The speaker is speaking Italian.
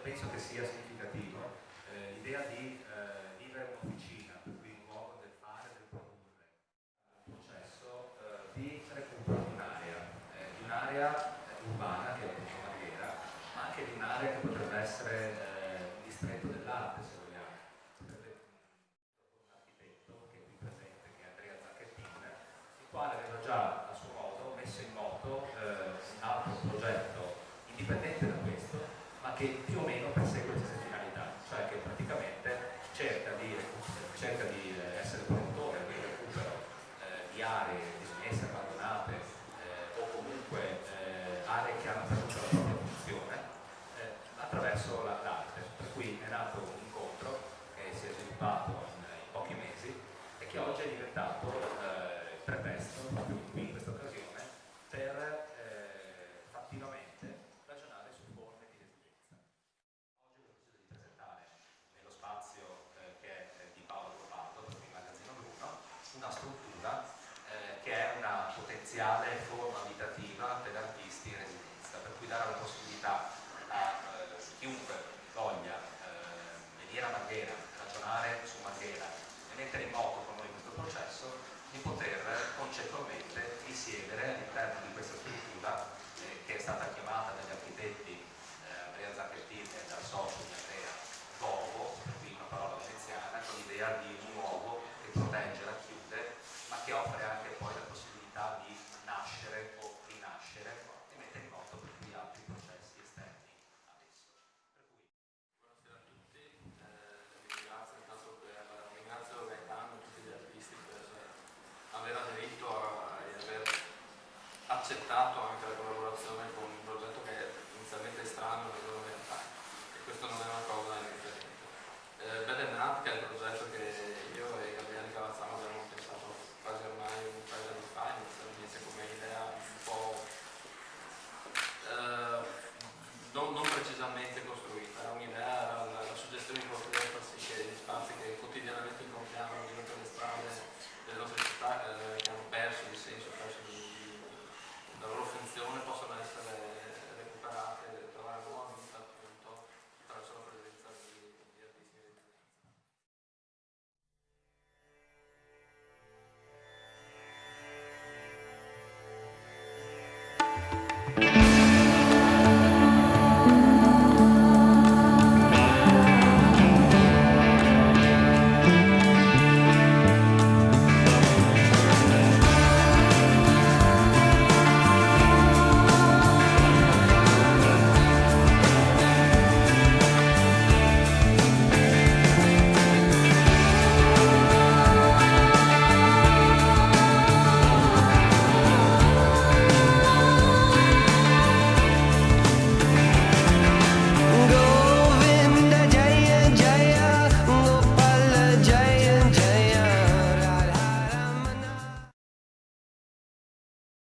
Penso che sia significativo l'idea di vivere un'officina, per cui un luogo del fare, del produrre, un processo di recupero di un'area urbana che è appunto Marghera, ma anche di un'area che potrebbe essere un distretto dell'arte, se vogliamo. Potrebbe un architetto che è qui presente, che è Andrea Zacchettin, il quale aveva già a suo modo messo in moto un altro progetto indipendente da questo, ma che più o meno persegue le stesse finalità, cioè che praticamente cerca di essere promotore del recupero di aree dismesse, abbandonate o comunque aree che hanno perduto la propria funzione attraverso l'arte. Per cui è nato un incontro che si è sviluppato in pochi mesi e che oggi è diventato il pretesto, proprio qui in questa occasione, per fattivamente ragionare su forme di residenza. Oggi ho deciso di presentare nello spazio che è di Paolo Borbato, per il Magazzino Bruno, una struttura che è una potenziale forma abitativa per artisti in residenza, per cui dare la possibilità a chiunque voglia venire a Marghera, ragionare su Marghera e mettere in moto con noi questo processo, di poter concettualmente insieme risiedere all'interno di questa struttura che è stata chiamata dagli architetti Andrea Zacchettini e dal socio di Andrea Bovo, quindi una parola veneziana, con l'idea di un uovo che protegge, racchiude, ma che offre anche poi la possibilità di nascere o rinascere e mette in moto per cui altri processi esterni ad esso. Per cui... Buonasera a tutti, ringrazio Gaetano e tutti gli artisti per aver aderito e aver accettato anche la collaborazione con un progetto che inizialmente è strano nella loro realtà, e questo non è una